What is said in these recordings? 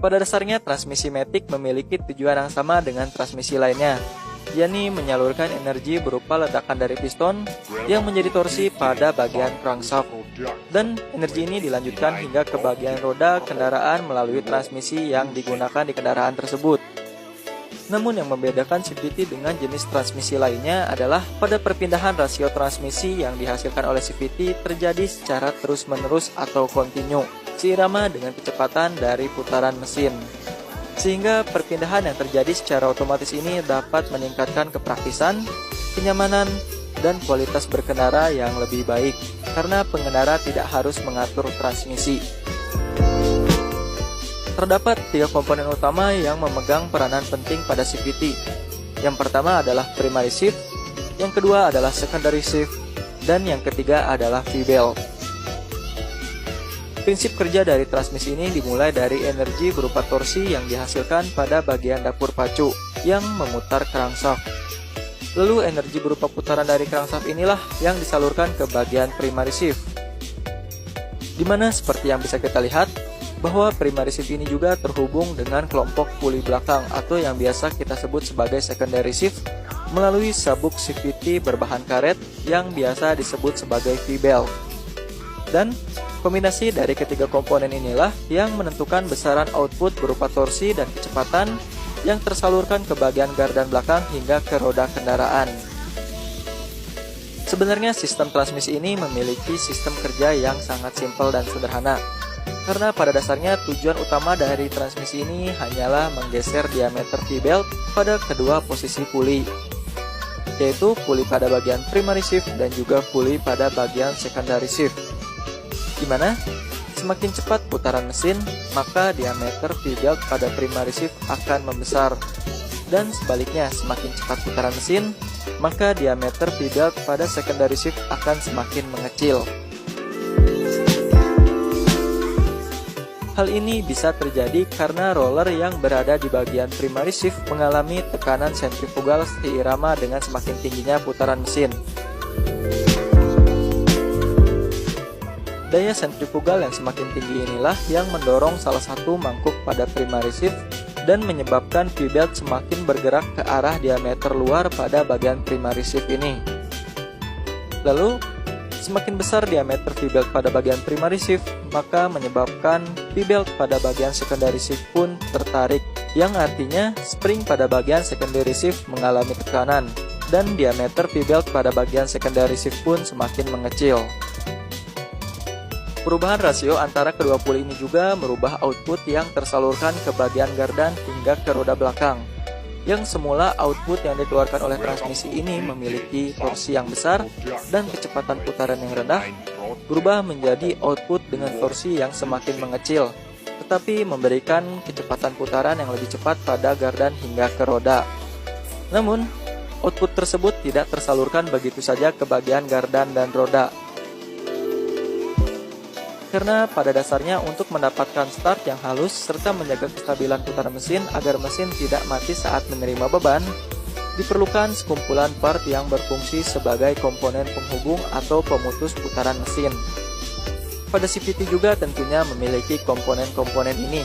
Pada dasarnya, transmisi matic memiliki tujuan yang sama dengan transmisi lainnya, yakni menyalurkan energi berupa ledakan dari piston yang menjadi torsi pada bagian crankshaft, dan energi ini dilanjutkan hingga ke bagian roda kendaraan melalui transmisi yang digunakan di kendaraan tersebut. Namun yang membedakan CVT dengan jenis transmisi lainnya adalah pada perpindahan rasio transmisi yang dihasilkan oleh CVT terjadi secara terus-menerus atau kontinu, seirama dengan kecepatan dari putaran mesin. Sehingga perpindahan yang terjadi secara otomatis ini dapat meningkatkan kepraktisan, kenyamanan, dan kualitas berkendara yang lebih baik, karena pengendara tidak harus mengatur transmisi. Terdapat 3 komponen utama yang memegang peranan penting pada CVT. Yang pertama adalah primary shift, yang kedua adalah secondary shift, dan yang ketiga adalah V-belt. Prinsip kerja dari transmisi ini dimulai dari energi berupa torsi yang dihasilkan pada bagian dapur pacu yang memutar crankshaft. Lalu energi berupa putaran dari crankshaft inilah yang disalurkan ke bagian primary shift, dimana seperti yang bisa kita lihat, bahwa primary shift ini juga terhubung dengan kelompok puli belakang atau yang biasa kita sebut sebagai secondary shift melalui sabuk CVT berbahan karet yang biasa disebut sebagai V-belt. Dan kombinasi dari ketiga komponen inilah yang menentukan besaran output berupa torsi dan kecepatan yang tersalurkan ke bagian gardan belakang hingga ke roda kendaraan. Sebenarnya sistem transmisi ini memiliki sistem kerja yang sangat simpel dan sederhana, karena pada dasarnya tujuan utama dari transmisi ini hanyalah menggeser diameter V-belt pada kedua posisi puli, yaitu puli pada bagian primary shift dan juga puli pada bagian secondary shift, dimana semakin cepat putaran mesin, maka diameter V-belt pada primary shift akan membesar, dan sebaliknya semakin cepat putaran mesin, maka diameter V-belt pada secondary shift akan semakin mengecil. Hal ini bisa terjadi karena roller yang berada di bagian primary shift mengalami tekanan sentrifugal seirama dengan semakin tingginya putaran mesin. Daya sentrifugal yang semakin tinggi inilah yang mendorong salah satu mangkuk pada primary shift dan menyebabkan V-belt semakin bergerak ke arah diameter luar pada bagian primary shift ini. Lalu, semakin besar diameter V-belt pada bagian primary shift, maka menyebabkan V-belt pada bagian secondary shift pun tertarik, yang artinya spring pada bagian secondary shift mengalami tekanan, dan diameter V-belt pada bagian secondary shift pun semakin mengecil. Perubahan rasio antara kedua puli ini juga merubah output yang tersalurkan ke bagian gardan hingga ke roda belakang, yang semula output yang dikeluarkan oleh transmisi ini memiliki torsi yang besar dan kecepatan putaran yang rendah, berubah menjadi output dengan torsi yang semakin mengecil, tetapi memberikan kecepatan putaran yang lebih cepat pada gardan hingga ke roda. Namun, output tersebut tidak tersalurkan begitu saja ke bagian gardan dan roda, karena pada dasarnya untuk mendapatkan start yang halus serta menjaga kestabilan putaran mesin agar mesin tidak mati saat menerima beban, diperlukan sekumpulan part yang berfungsi sebagai komponen penghubung atau pemutus putaran mesin. Pada CVT juga tentunya memiliki komponen-komponen ini,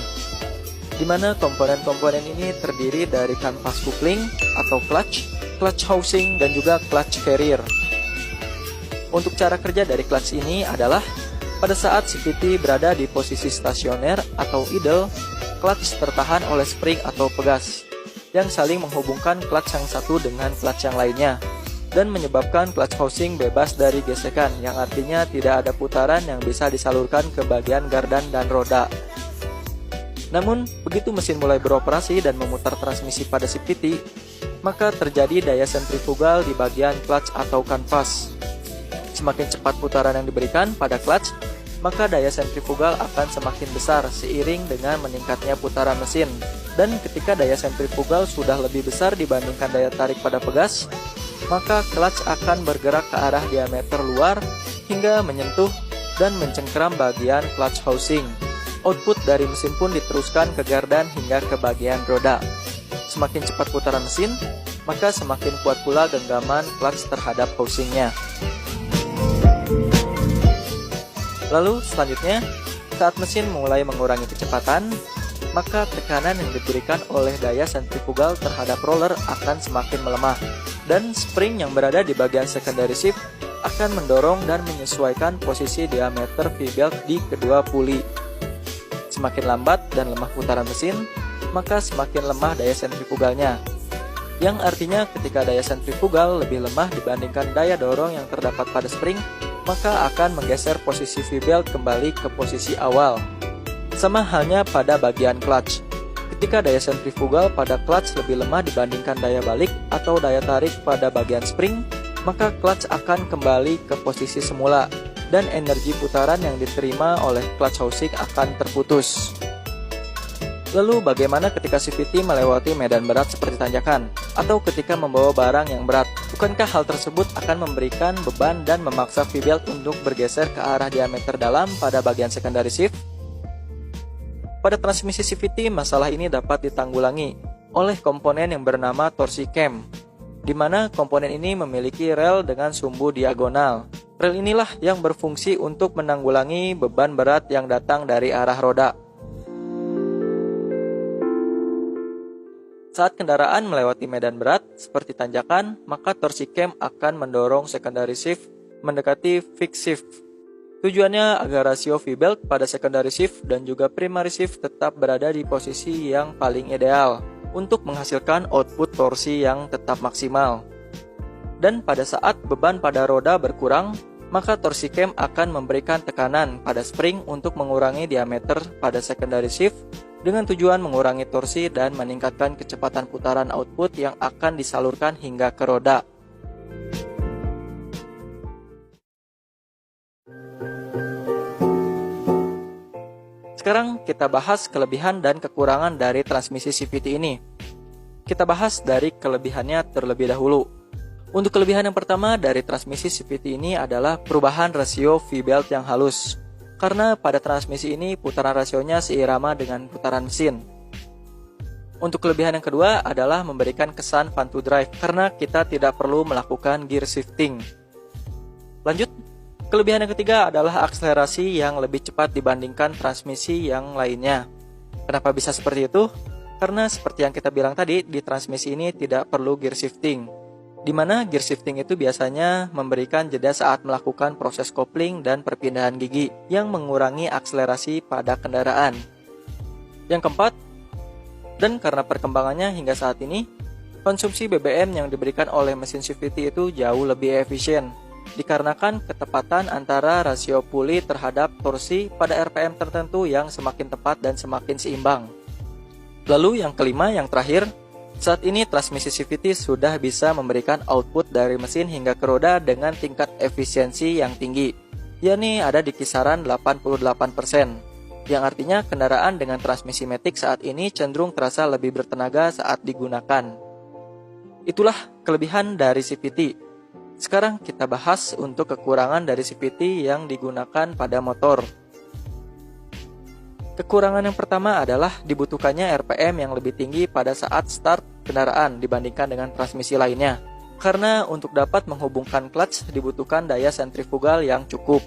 di mana komponen-komponen ini terdiri dari kanvas coupling atau clutch housing, dan juga clutch carrier. Untuk cara kerja dari clutch ini adalah pada saat CVT berada di posisi stasioner atau idle, clutch tertahan oleh spring atau pegas yang saling menghubungkan clutch yang satu dengan clutch yang lainnya, dan menyebabkan clutch housing bebas dari gesekan, yang artinya tidak ada putaran yang bisa disalurkan ke bagian gardan dan roda. Namun, begitu mesin mulai beroperasi dan memutar transmisi pada CVT, maka terjadi daya sentrifugal di bagian clutch atau kanvas. Semakin cepat putaran yang diberikan pada clutch, maka daya sentrifugal akan semakin besar seiring dengan meningkatnya putaran mesin. Dan ketika daya sentrifugal sudah lebih besar dibandingkan daya tarik pada pegas, maka clutch akan bergerak ke arah diameter luar hingga menyentuh dan mencengkeram bagian clutch housing. Output dari mesin pun diteruskan ke gardan hingga ke bagian roda. Semakin cepat putaran mesin, maka semakin kuat pula genggaman clutch terhadap housingnya. Lalu selanjutnya, saat mesin mulai mengurangi kecepatan, maka tekanan yang diberikan oleh daya sentrifugal terhadap roller akan semakin melemah, dan spring yang berada di bagian secondary shift akan mendorong dan menyesuaikan posisi diameter V-belt di kedua puli. Semakin lambat dan lemah putaran mesin, maka semakin lemah daya sentrifugalnya, yang artinya ketika daya sentrifugal lebih lemah dibandingkan daya dorong yang terdapat pada spring, maka akan menggeser posisi V-belt kembali ke posisi awal. Sama halnya pada bagian clutch. Ketika daya sentrifugal pada clutch lebih lemah dibandingkan daya balik atau daya tarik pada bagian spring, maka clutch akan kembali ke posisi semula dan energi putaran yang diterima oleh clutch housing akan terputus. Lalu bagaimana ketika CVT melewati medan berat seperti tanjakan atau ketika membawa barang yang berat? Bukankah hal tersebut akan memberikan beban dan memaksa V-belt untuk bergeser ke arah diameter dalam pada bagian secondary shift? Pada transmisi CVT, masalah ini dapat ditanggulangi oleh komponen yang bernama torsi cam, di mana komponen ini memiliki rel dengan sumbu diagonal. Rel inilah yang berfungsi untuk menanggulangi beban berat yang datang dari arah roda. Saat kendaraan melewati medan berat seperti tanjakan, maka torsi cam akan mendorong secondary shift mendekati fixed shift. Tujuannya agar rasio V-belt pada secondary shift dan juga primary shift tetap berada di posisi yang paling ideal untuk menghasilkan output torsi yang tetap maksimal. Dan pada saat beban pada roda berkurang, maka torsi cam akan memberikan tekanan pada spring untuk mengurangi diameter pada secondary shift dengan tujuan mengurangi torsi dan meningkatkan kecepatan putaran output yang akan disalurkan hingga ke roda. Sekarang kita bahas kelebihan dan kekurangan dari transmisi CVT ini. Kita bahas dari kelebihannya terlebih dahulu. Untuk kelebihan yang pertama dari transmisi CVT ini adalah perubahan rasio V-belt yang halus. Karena pada transmisi ini putaran rasionya seirama dengan putaran mesin. Untuk kelebihan yang kedua adalah memberikan kesan fun to drive karena kita tidak perlu melakukan gear shifting. Lanjut. Kelebihan yang ketiga adalah akselerasi yang lebih cepat dibandingkan transmisi yang lainnya. Kenapa bisa seperti itu? Karena seperti yang kita bilang tadi, di transmisi ini tidak perlu gear shifting. Di mana gear shifting itu biasanya memberikan jeda saat melakukan proses kopling dan perpindahan gigi yang mengurangi akselerasi pada kendaraan. Yang keempat, dan karena perkembangannya hingga saat ini, konsumsi BBM yang diberikan oleh mesin CVT itu jauh lebih efisien. Dikarenakan ketepatan antara rasio puli terhadap torsi pada RPM tertentu yang semakin tepat dan semakin seimbang. Lalu yang kelima, yang terakhir, saat ini transmisi CVT sudah bisa memberikan output dari mesin hingga ke roda dengan tingkat efisiensi yang tinggi, yakni ada di kisaran 88%, yang artinya kendaraan dengan transmisi matic saat ini cenderung terasa lebih bertenaga saat digunakan. Itulah kelebihan dari CVT. Sekarang kita bahas untuk kekurangan dari CVT yang digunakan pada motor. Kekurangan yang pertama adalah dibutuhkannya RPM yang lebih tinggi pada saat start kendaraan dibandingkan dengan transmisi lainnya. Karena untuk dapat menghubungkan clutch dibutuhkan daya sentrifugal yang cukup.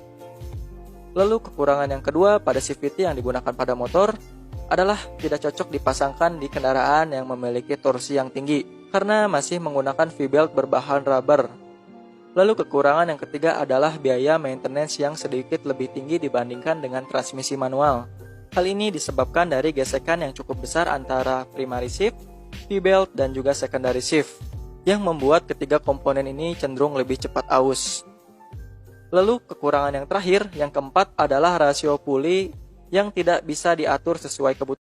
Lalu kekurangan yang kedua pada CVT yang digunakan pada motor adalah tidak cocok dipasangkan di kendaraan yang memiliki torsi yang tinggi karena masih menggunakan V-belt berbahan rubber. Lalu kekurangan yang ketiga adalah biaya maintenance yang sedikit lebih tinggi dibandingkan dengan transmisi manual. Hal ini disebabkan dari gesekan yang cukup besar antara primary shift, V-belt, dan juga secondary shift, yang membuat ketiga komponen ini cenderung lebih cepat aus. Lalu kekurangan yang terakhir, yang keempat adalah rasio puli yang tidak bisa diatur sesuai kebutuhan.